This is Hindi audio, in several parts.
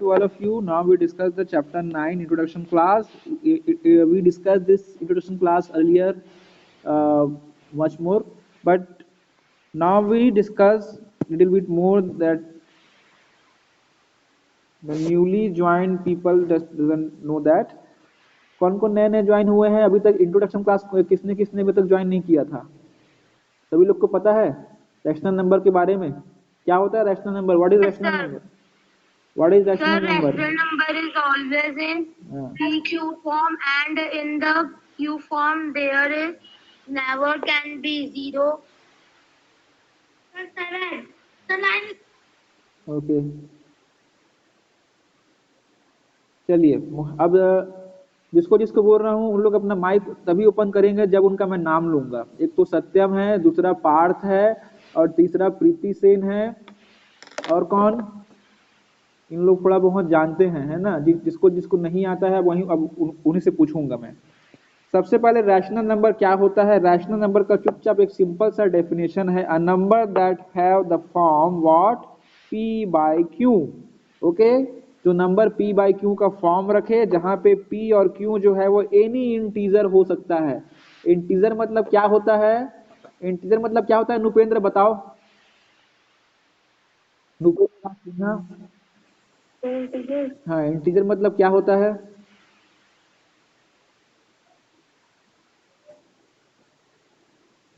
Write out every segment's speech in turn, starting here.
to all of you. Now we discuss the chapter 9 introduction class. We discussed this introduction class earlier much more, but now we discuss little bit more that the newly joined people just doesn't know that. कौन कौन नए नए ज्वाइन हुए हैं? अभी तक इंट्रोडक्शन क्लास किसने किसने अभी तक ज्वाइन नहीं किया था? सभी लोग को पता है रैशनल नंबर के बारे में? क्या होता है rational number? What is rational number? What is rational number? Rational number is always in PQ form, and in the Q form there is never can be zero. Okay. चलिए अब जिसको जिसको बोल रहा हूँ उन लोग अपना माइक तभी ओपन करेंगे जब उनका मैं नाम लूंगा। एक तो सत्यम है, दूसरा पार्थ है और तीसरा प्रीति सेन है। और कौन? इन लोग थोड़ा बहुत जानते हैं, है ना? जिसको जिसको नहीं आता है वही अब उन्हीं से पूछूंगा मैं। सबसे पहले रैशनल नंबर क्या होता है? रैशनल नंबर का चुपचाप एक सिंपल सा डेफिनेशन है, a number that have the form what p by q। Okay, जो नंबर p बाय q का फॉर्म रखे, जहां पे p और q जो है वो एनी इंटीजर हो सकता है। इंटीजर मतलब क्या होता है? इंटीजर मतलब क्या होता है? नुपेंद्र बताओ। नुपेंद्र हाँ, इंटीजर मतलब क्या होता है?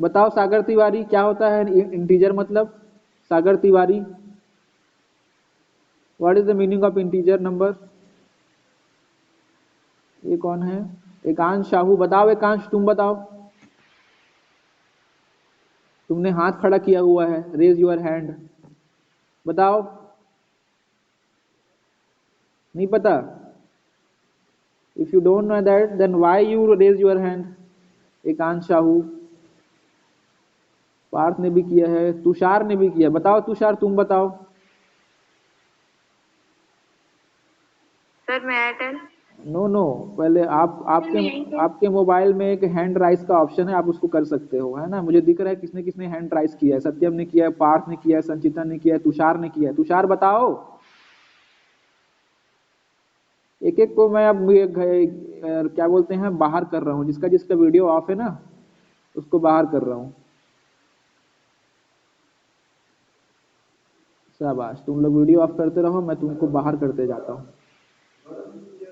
बताओ सागर तिवारी, क्या होता है इंटीजर मतलब? Sagar Tiwari, what is the meaning of integer number? ये कौन है? एकांश साहू, बताओ। एकांश तुम बताओ, तुमने हाथ खड़ा किया हुआ है, रेज योर हैंड, बताओ। नहीं पता? If you don't know that then why you raise your hand? Ekansh Sahu, Parth ने भी किया है, तुषार ने भी किया। बताओ तुषार, तुम बताओ। सर मैं टेल। नो नो, पहले आपके मोबाइल में एक हैंड राइज का ऑप्शन है, आप उसको कर सकते हो, है ना? मुझे दिख रहा है किसने किसने हैंड राइज किया है। सत्यम ने किया है, पार्थ ने किया है, संचिता ने किया है, तुषार ने किया है। तुषार बताओ। एक एक को मैं अब क्या बोलते हैं, बाहर कर रहा हूँ। जिसका जिसका वीडियो ऑफ है ना उसको बाहर कर रहा हूँ। शाबाश, तुम लोग वीडियो ऑफ करते रहो, मैं तुमको बाहर करते जाता हूँ।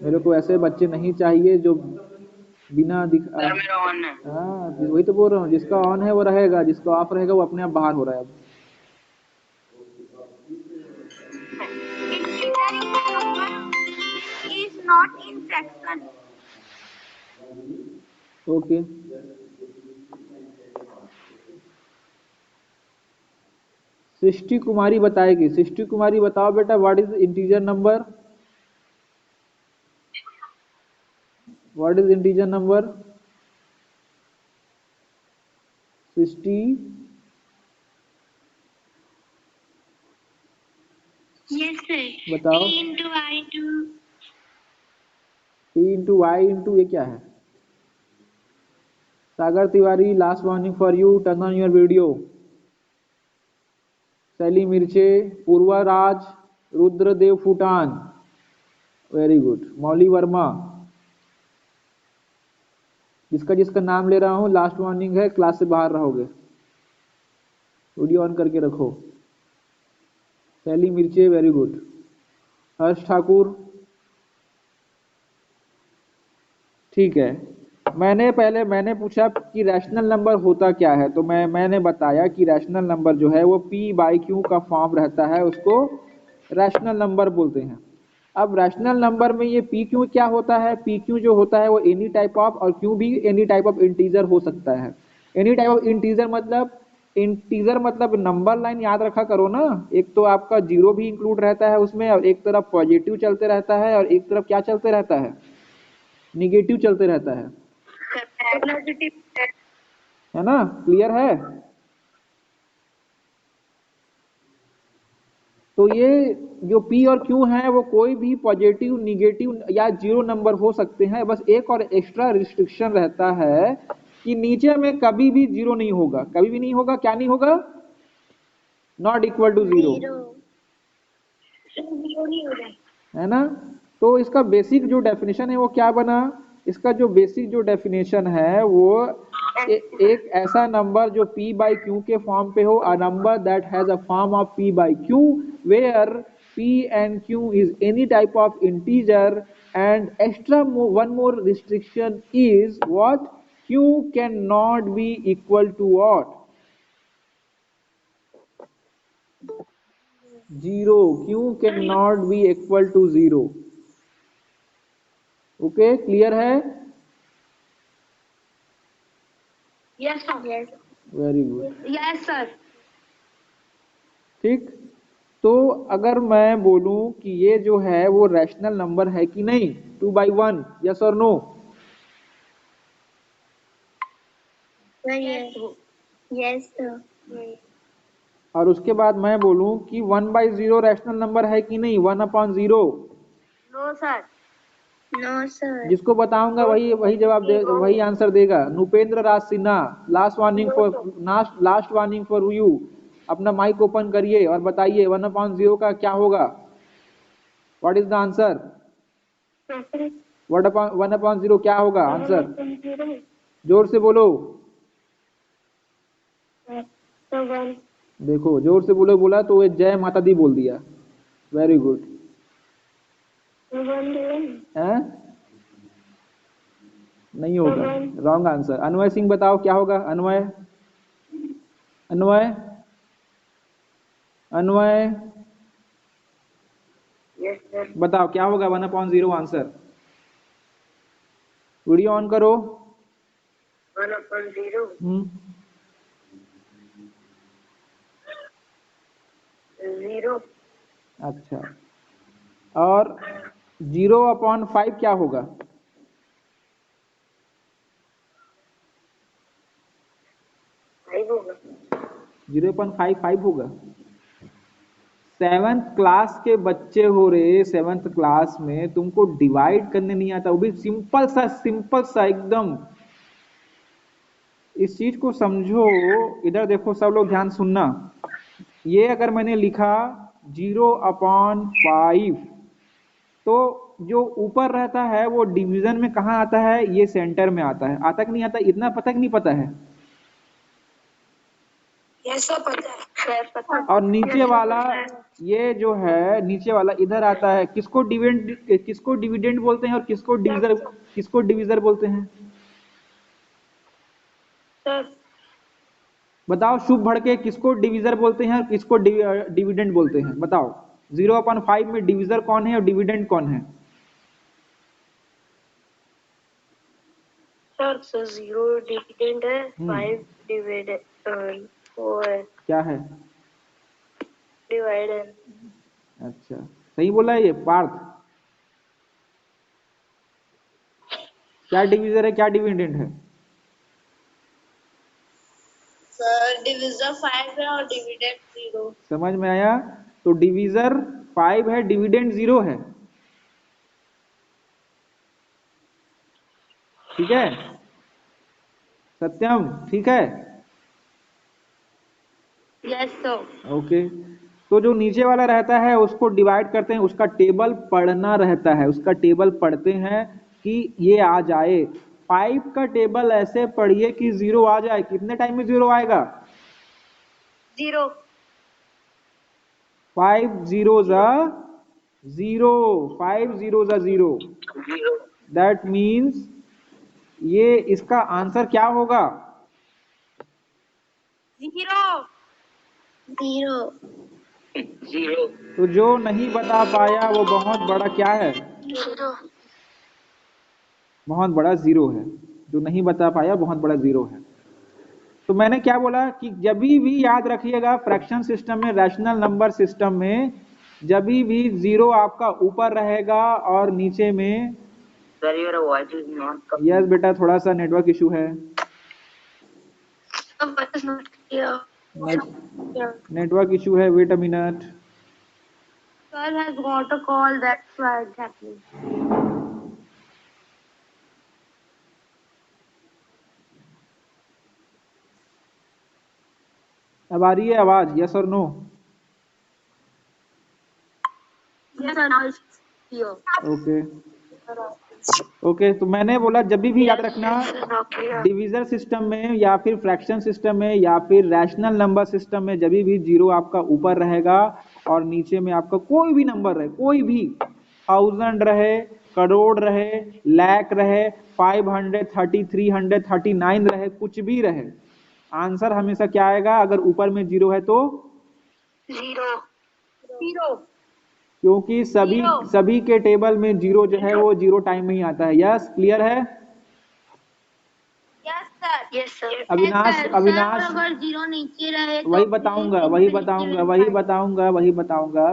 मेरे को ऐसे बच्चे नहीं चाहिए जो बिना मेरा ऑन है। हाँ, वही तो बोल रहा हूँ, जिसका ऑन है वो रहेगा, जिसका ऑफ रहेगा वो अपने आप बाहर हो रहा है अब। Is not in fraction. Okay, Srishti Kumari बताएगी। सृष्टि कुमारी बताओ बेटा, what is integer number? What is integer number? Srishti, Yes sir. बताओ। P into I into p into y into ये क्या है? Sagar Tiwari, last warning for you, turn on your video. Shaily Mirche, Purva Raj, Rudradev Phutan, very good. Mauli Verma, जिसका जिसका नाम ले रहा हूं लास्ट वार्निंग है, क्लास से बाहर रहोगे। वीडियो ऑन करके रखो। शैली मिर्चे, वेरी गुड। हर्ष ठाकुर, ठीक है। मैंने पूछा कि रैशनल नंबर होता क्या है, तो मैंने बताया कि रैशनल नंबर जो है वो p बाई q का फॉर्म रहता है, उसको रैशनल नंबर बोलते हैं। अब रैशनल नंबर में ये p q क्या होता है? p q जो होता है वो एनी टाइप ऑफ, और q भी एनी टाइप ऑफ इंटीजर हो सकता है। एनी टाइप ऑफ इंटीजर मतलब नंबर लाइन याद रखा करो ना। एक तो आपका जीरो भी इंक्लूड रहता है उसमें, और एक तरफ पॉजिटिव चलते रहता है, और एक तरफ क्या चलते रहता है? निगेटिव चलते रहता है ना? क्लियर है? तो ये जो p और q है वो कोई भी पॉजिटिव, निगेटिव या जीरो नंबर हो सकते हैं। बस एक और एक्स्ट्रा रिस्ट्रिक्शन रहता है कि नीचे में कभी भी जीरो नहीं होगा, कभी भी नहीं होगा। क्या नहीं होगा? Not equal to zero. zero नहीं होगा। है ना। तो इसका बेसिक जो डेफिनेशन है वो क्या बना, इसका जो बेसिक जो डेफिनेशन है वो एक ऐसा नंबर जो p बाई क्यू के फॉर्म पे हो, a number that has a form of p by q where p and q is any type of integer, and one more restriction is what, q cannot be equal to what, 0, q cannot be equal to 0। Okay, clear है? Yes, sir. Yes. Very good. Yes, sir. ठीक, तो अगर मैं बोलूं कि ये जो है वो रैशनल नंबर है कि नहीं, 2/1, यस और नो? Yes. Yes, sir. और उसके बाद मैं बोलूं कि 1/0 रैशनल नंबर है कि नहीं, 1/0? No, sir. No, sir. जिसको बताऊंगा वही वही जवाब दे, वही आंसर देगा। Nupendra Raj Sinha, last warning for you. अपना माइक ओपन करिए और बताइए 1/0 का क्या होगा, व्हाट इज द आंसर? 1/0 क्या होगा आंसर? जोर से बोलो, देखो जोर से बोलो, बोला तो जय माता दी बोल दिया। Very good. है, नहीं होगा, रॉन्ग आंसर। अन्वय सिंह बताओ क्या होगा, अन्वय, अन्वय, अन्वय बताओ क्या होगा 1/0 आंसर। वीडियो ऑन करो। 1/0 0। अच्छा, और 0/5 क्या होगा? 5 होगा। 0.55 होगा। 7th क्लास के बच्चे हो रहे, 7th क्लास में तुमको डिवाइड करने नहीं आता, वो भी सिंपल सा एकदम। इस चीज को समझो। इधर देखो सब लोग ध्यान सुनना। ये अगर मैंने लिखा 0/5, तो जो ऊपर रहता है वो डिवीजन में कहाँ आता है, ये सेंटर में आता है। आता कि नहीं आता, इतना पता कि नहीं पता है? ऐसा पता है, पता। और नीचे वाला, ये जो है नीचे वाला इधर आता है, किसको डिविडेंड बोलते हैं और किसको डिविजर बोलते हैं? सर, बताओ, शुभ भड़के किसको डिविजर बोलते हैं और किसको डिविडेंड बोलते हैं, बताओ। 0/5 में डिविजर कौन है और डिविडेंड कौन है? सर 0 डिविडेंड है, 5 डिविडेंड वो है, क्या है? डिवाइड है। अच्छा, सही बोला है ये पार्थ। क्या डिविजर है, क्या डिविडेंड है? सर डिविजर 5 है और डिविडेंड 0। समझ में आया? तो डिविजर 5 है, डिविडेंड 0 है। ठीक है सत्यम, ठीक है? Yes sir. ओके, तो जो नीचे वाला रहता है उसको डिवाइड करते हैं, उसका टेबल पढ़ना रहता है, उसका टेबल पढ़ते हैं कि ये आ जाए। 5 का टेबल ऐसे पढ़िए कि 0 आ जाए। कितने टाइम में 0 आएगा? 0। 5 zeros are 0, 5 zeros are 0। That means ये इसका आंसर क्या होगा? 0। 0। 0। तो जो नहीं बता पाया वो बहुत बड़ा क्या है? 0। बहुत बड़ा जीरो है। जो नहीं बता पाया बहुत बड़ा जीरो है। तो मैंने क्या बोला कि जब भी याद रखिएगा, फ्रैक्शन सिस्टम में, रैशनल नंबर सिस्टम में, जब भी जीरो आपका ऊपर रहेगा और नीचे में, sir your voice is not coming. Yes बेटा, थोड़ा सा नेटवर्क इशू है। नेटवर्क इशू है, wait a minute. Sir has got a call, that's why it's happening. अब आ रही है आवाज, यस और no? Yes, sir. Now here. Okay okay, तो मैंने बोला जब भी याद रखना, डिविजन सिस्टम में या फिर फ्रैक्शन सिस्टम में या फिर रैशनल नंबर सिस्टम में जब भी जीरो आपका ऊपर रहेगा और नीचे में आपका कोई भी नंबर रहे, कोई भी 1000 रहे, करोड़ रहे, लाख रहे, 530, 339 रहे, कुछ भी रहे, आंसर हमेशा क्या आएगा? अगर ऊपर में जीरो है तो जीरो जीरो, क्योंकि सभी के टेबल में जीरो जो है वो जीरो टाइम में ही आता है। यस, क्लियर है? Yes sir. अविनाश अगर जीरो नीचे रहे तो वही बताऊंगा,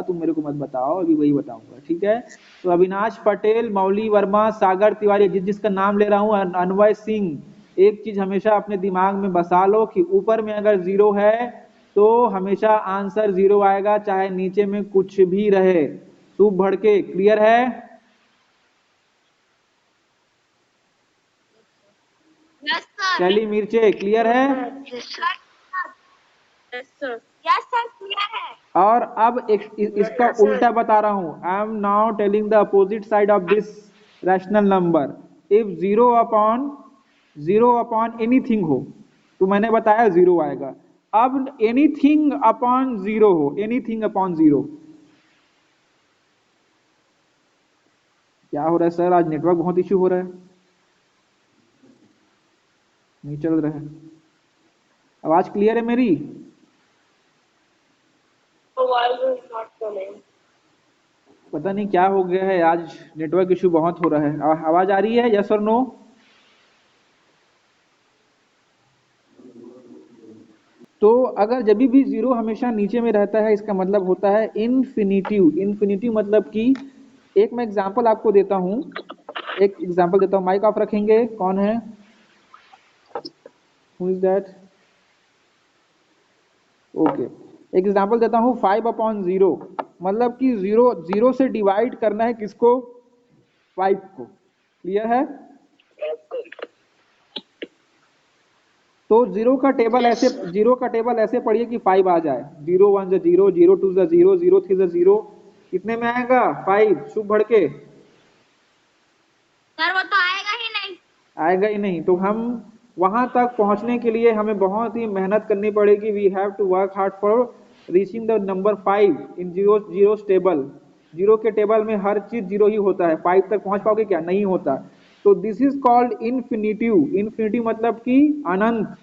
तुम मेरे को मत बताओ, अभी वही बताऊंगा, ठीक है? तो अविनाश पटेल, मौली वर्मा, सागर तिवारी, जिसका नाम ले रहा हूँ, अनवय सिंह, एक चीज हमेशा अपने दिमाग में बसा लो कि ऊपर में अगर जीरो है तो हमेशा आंसर जीरो आएगा, चाहे नीचे में कुछ भी रहे। शुभ भड़के, क्लियर है? Yes sir. शैली मिर्चे, क्लियर है? यस सर, क्लियर है। और अब इसका उल्टा बता रहा हूं। I am now telling the opposite side of this rational number. If zero upon anything हो तो मैंने बताया जीरो आएगा। अब एनीथिंग अपॉन जीरो हो, एनीथिंग अपॉन जीरो, क्या हो रहा है सर? आज नेटवर्क बहुत इश्यू हो रहा है, नहीं चल रहा है। आवाज क्लियर है मेरी? पता नहीं क्या हो गया है, आज नेटवर्क इश्यू बहुत हो रहा है। आवाज आ रही है? यस और नो? तो अगर जब भी जीरो हमेशा नीचे में रहता है, इसका मतलब होता है इन्फिनिटिव। इन्फिनिटिव मतलब कि, एक मैं एग्जांपल आपको देता हूं, एक एग्जांपल देता हूं। माइक ऑफ रखेंगे? कौन है? Who is that? ओके, एक एग्जांपल देता हूं, 5/0, मतलब कि जीरो से डिवाइड करना है किसको? 5 को। क्लियर है? तो जीरो का टेबल ऐसे पढ़िए कि 5 आ जाए। 0 1 0, 0 2 0, 0 3 0, कितने में आएगा? 5। शुभ भड़के, सर वो तो आएगा ही नहीं। आएगा ही नहीं। तो हम वहां तक पहुंचने के लिए हमें बहुत ही मेहनत करनी पड़ेगी। We have to work hard for reaching the number 5 in zero table. Zero के टेबल में हर चीज जीरो ही होता है। 5 तक पहुंच पाओगे क्या? नहीं होता। तो this is called infinitive. Infinitive मतलब कि अनंत,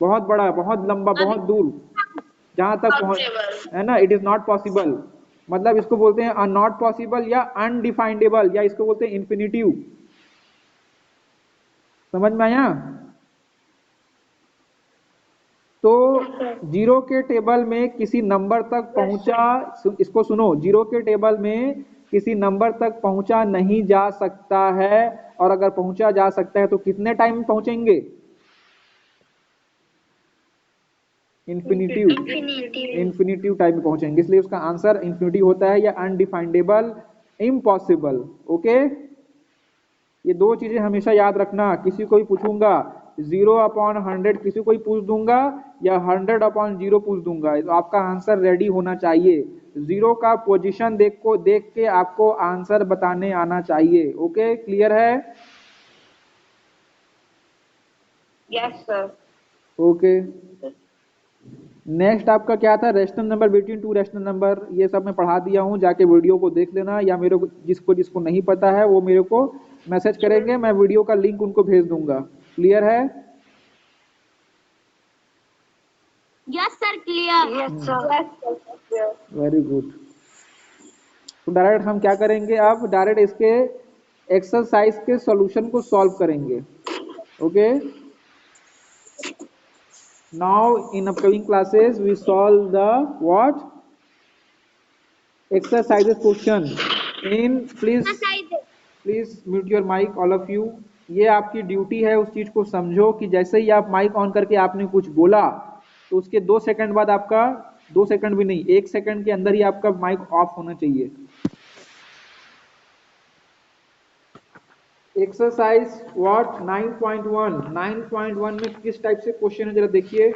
बहुत बड़ा, बहुत लंबा, बहुत दूर, जहां तक पहुंच, है ना? इट इज नॉट पॉसिबल, मतलब इसको बोलते हैं नॉट पॉसिबल या अनडिफाइंडेबल, या इसको बोलते हैं इन्फिनिटिव। समझ में आया? तो जीरो के टेबल में किसी नंबर तक पहुंचा, इसको सुनो, जीरो के टेबल में किसी नंबर तक पहुंचा नहीं जा सकता है, और अगर पहुंचा जा सकता है तो कितने टाइम में पहुंचेंगे? इन्फिनिटिव टाइम में पहुंचेंगे, इसलिए उसका आंसर इन्फिनिटिव होता है, या अनडिफाइंडेबल, इम्पॉसिबल। ओके, ये दो चीजें हमेशा याद रखना। किसी को भी पूछूंगा 0/100 किसी को ही पूछ दूंगा, या 100/0 पूछ दूंगा, तो आपका आंसर रेडी होना चाहिए। जीरो का पोजीशन देख के आपको आंसर बताने आना चाहिए। ओके, क्लियर है? Yes sir. ओके, नेक्स्ट आपका क्या था? Rational number between two rational number. ये सब मैं पढ़ा दिया हूँ, जाके वीडियो को देख लेना, या मेरे को जिसको नहीं पता है वो मेरे को मैसेज करेंगे, मैं वीडियो का लिंक उनको भेज दूंगा। क्लियर है? Yes sir, clear. Yes sir. Very good. तो डायरेक्ट हम क्या करेंगे? अब डायरेक्ट इसके एक्सरसाइज के सॉल्यूशन को सॉल्व करेंगे। Okay, now in upcoming classes we solve the what? Exercises question in, please mute your mic all of you। ये आपकी ड्यूटी है, उस चीज को समझो कि जैसे ही आप माइक ऑन करके आपने कुछ बोला तो उसके 2 सेकंड बाद आपका, 2 सेकंड भी नहीं, 1 सेकंड के अंदर ही आपका माइक ऑफ होना चाहिए। Exercise what? 9.1 में किस टाइप से क्वेश्चन है जरा देखिए।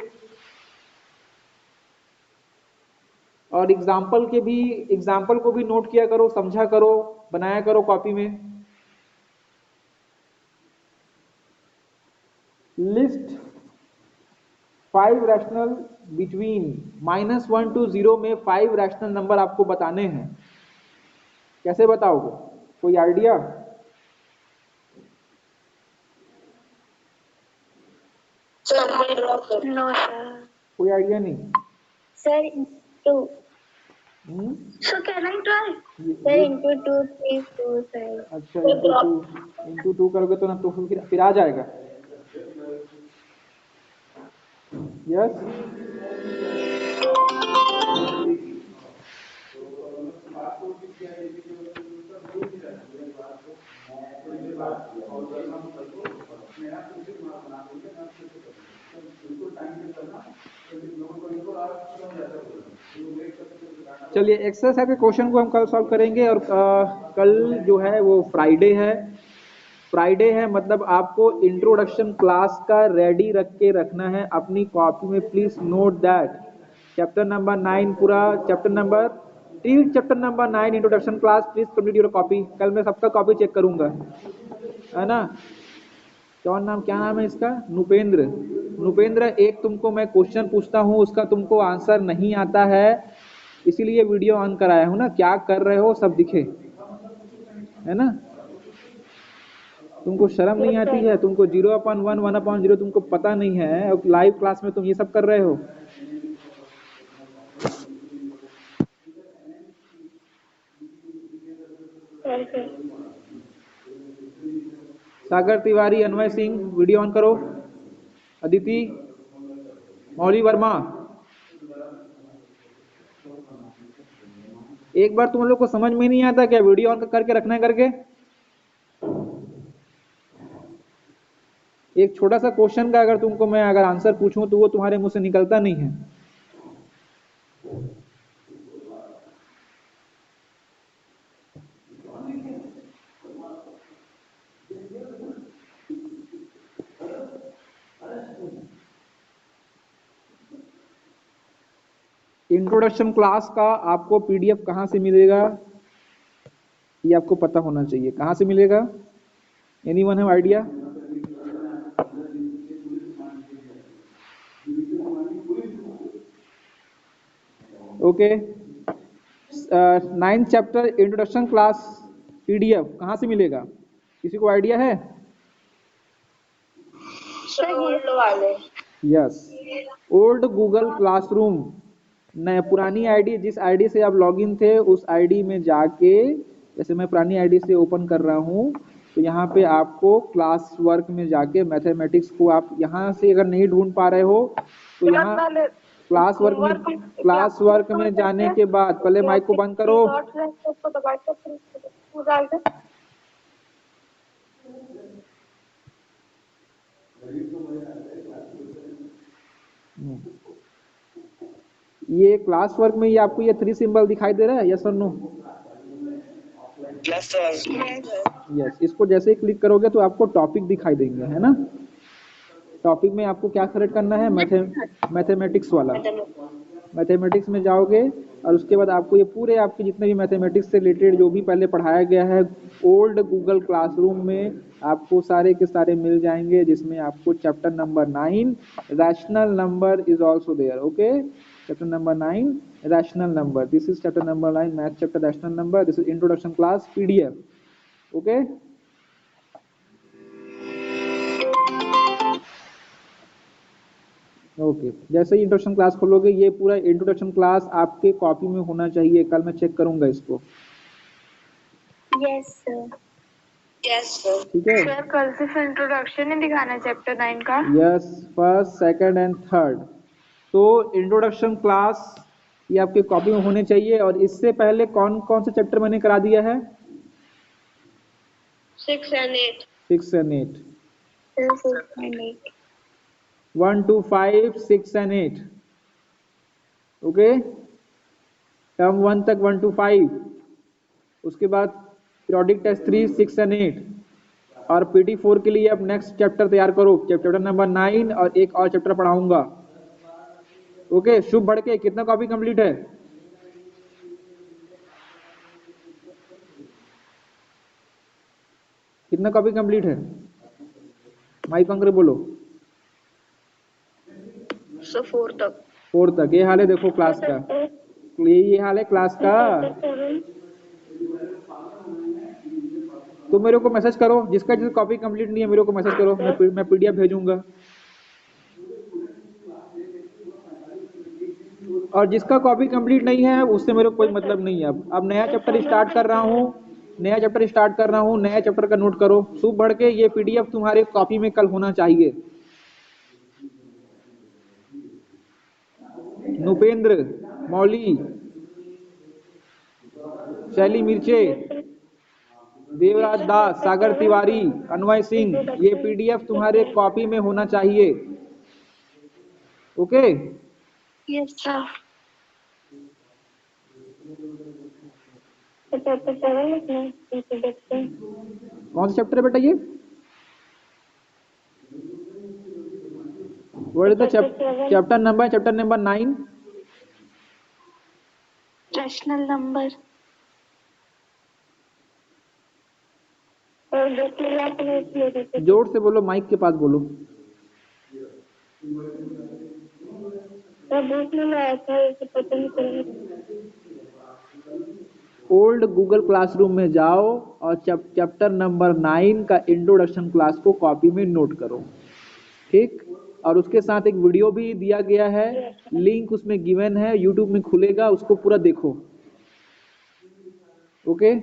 और और एग्जाम्पल को भी नोट किया करो, समझा करो, बनाया करो कॉपी में। लिस्ट 5 रैशनल बिटवीन -1 to 0 में 5 रैशनल नंबर आपको बताने हैं। कैसे बताओगे, कोई आइडिया? No sir. कोई आइडिया नहीं sir 2। Hmm? Sir can I try? Sir into 2 3 2 sir. अच्छा, इंटू टू करोगे तो ना तो फिर आ जाएगा। यस, चलिए एक्सरसाइज के क्वेश्चन को हम कल सॉल्व करेंगे। और कल जो है वो फ्राइडे है, मतलब आपको इंट्रोडक्शन क्लास का रेडी रख के रखना है अपनी कॉपी में। Please note that chapter number 9 पूरा chapter number 9 introduction class, please complete your copy. कल मैं सबका कॉपी चेक करूंगा, है ना। क्या नाम है इसका? नुपेंद्र, एक तुमको मैं क्वेश्चन पूछता हूँ, उसका तुमको आंसर नहीं आता है, इसीलिए वीडियो ऑन कराया हूँ ना, क्या कर रहे हो सब दिखे, है ना। तुमको शर्म नहीं आती है? तुमको 0/1 1/0 तुमको पता नहीं है, और लाइव क्लास में तुम ये सब कर रहे हो। सागर तिवारी, अनवय सिंह, वीडियो ऑन करो। अदिति, मौली वर्मा, एक बार तुम लोग को समझ में नहीं आता क्या वीडियो ऑन करके रखना है करके? एक छोटा सा क्वेश्चन का अगर तुमको मैं अगर आंसर पूछूं तो वो तुम्हारे मुंह से निकलता नहीं है। इंट्रोडक्शन क्लास का आपको पीडीएफ कहां से मिलेगा, ये आपको पता होना चाहिए। कहां से मिलेगा? Anyone have idea? Okay, 9th chapter introduction class PDF कहां से मिलेगा, किसी को आइडिया है? Yes, old Google classroom. नया पुरानी आईडी, जिस आईडी से आप लॉगिन थे उस आईडी में जाके, जैसे मैं पुरानी आईडी से ओपन कर रहा हूं, तो यहाँ पे आपको क्लास वर्क में जाके मैथमेटिक्स को आप यहाँ से अगर नहीं ढूंढ पा रहे हो तो यहाँ क्लास वर्क में जाने के बाद पहले माइक को बंद करो। ये क्लास वर्क में ये आपको ये 3 सिंबल दिखाई दे रहा है, यस और नो? यस, इसको जैसे ही क्लिक करोगे तो आपको टॉपिक दिखाई देंगे, है ना। टॉपिक में आपको क्या सेलेक्ट करना है? मैथमेटिक्स वाला। मैथमेटिक्स में जाओगे और उसके बाद आपको ये पूरे आपके जितने भी मैथमेटिक्स से रिलेटेड जो भी पहले पढ़ाया गया है ओल्ड गूगल क्लासरूम में आपको सारे के सारे मिल जाएंगे, जिसमें आपको chapter number 9 rational number is also there. Okay, chapter number 9 rational number, this is chapter number 9 math chapter rational number, this is introduction class PDF. Okay, okay, जैसे ही इंट्रोडक्शन क्लास खोलोगे ये पूरा इंट्रोडक्शन क्लास आपके कॉपी में होना चाहिए। कल मैं चेक करूंगा इसको। Yes sir. Yes sir. ठीक है सर, कल सिर्फ इंट्रोडक्शन ही दिखाना है चैप्टर 9 का? Yes, first, second and third. तो इंट्रोडक्शन क्लास ये आपके कॉपी में होने चाहिए। और इससे पहले कौन कौन से चैप्टर मैंने करा दिया है? 6 and 8। 6 and 8, 6 and 8। 1 to 5, 6 and 8। Okay, term 1 तक 1 to 5, उसके बाद पीरियोडिक टेस्ट 3, 6 and 8। और पीटी 4 के लिए अब नेक्स्ट चैप्टर तैयार करो, चैप्टर नंबर 9, और एक और चैप्टर पढ़ाऊंगा। ओके, शुभ भड़के कितना कॉपी कंप्लीट है? कितना कॉपी कंप्लीट है? माइक ऑन करके बोलो। सो 4 तक। 4 तक। ये हाल है देखो क्लास का, ये हाल है क्लास का। तो मेरे को मैसेज करो, जिसका कॉपी कंप्लीट नहीं है मेरे को मैसेज करो, मैं पीडीएफ भेजूंगा। और जिसका कॉपी कंप्लीट नहीं है उससे मेरे को कोई मतलब नहीं है। अब नया चैप्टर स्टार्ट कर रहा हूँ, नया चैप्टर का नोट करो। सुबह बढ़ के ये पीडीएफ तुम्हारे कॉपी में कल होना चाहिए। नुपेंद्र, मौली, शैली मिर्चे, देवराज दास, सागर तिवारी, अनवय सिंह, ये पीडीएफ तुम्हारे कॉपी में होना चाहिए। ओके? Yes sir. कौन सा चैप्टर है बेटा ये? What is the chapter number? Chapter number 9। Rational number. जोर से बोलो, माइक के पास बोलो। ओल्ड गूगल क्लासरूम में जाओ और चैप्टर नंबर 9 का इंट्रोडक्शन क्लास को कॉपी में नोट करो, ठीक? और उसके साथ एक वीडियो भी दिया गया है, लिंक उसमें गिवन है, यूट्यूब में खुलेगा, उसको पूरा देखो। Okay?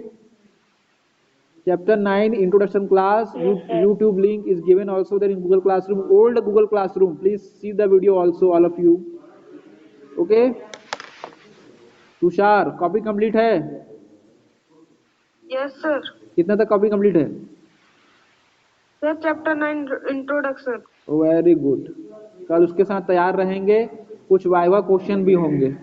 Chapter 9 introduction class, YouTube link is given also there in Google Classroom, old Google Classroom. Please see the video also, all of you. Okay? Tushar, copy complete है? Yes sir. कितना तक कॉपी कंप्लीट है? Sir chapter 9 introduction. Very good. कल उसके साथ तैयार रहेंगे, कुछ वाइवा क्वेश्चन भी होंगे।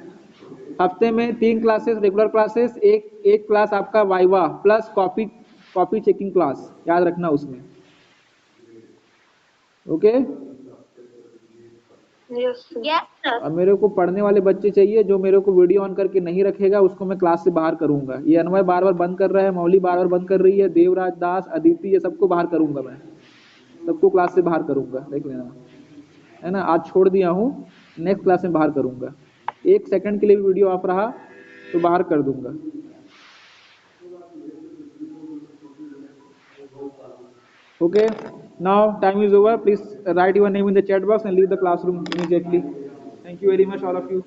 हफ्ते में 3 क्लासेस रेगुलर क्लासेस, एक क्लास आपका viva plus copy checking class, याद रखना उसमें। ओके? Yes sir. अब मेरे को पढ़ने वाले बच्चे चाहिए, जो मेरे को वीडियो ऑन करके नहीं रखेगा उसको मैं क्लास से बाहर करूंगा। ये अनवय बार बार बंद कर रहा है, मौली बार बार बंद कर रही है, देवराज दास, अदिति, ये सबको बाहर करूंगा मैं, सबको क्लास से बाहर करूंगा, देख लेना, है ना? आज छोड़ दिया हूँ, नेक्स्ट क्लास में बाहर करूंगा। 1 सेकंड के लिए भी वीडियो ऑफ रहा तो बाहर कर दूंगा। Okay, now time is over. Please write your name in the chat box and leave the classroom immediately. Thank you very much, all of you.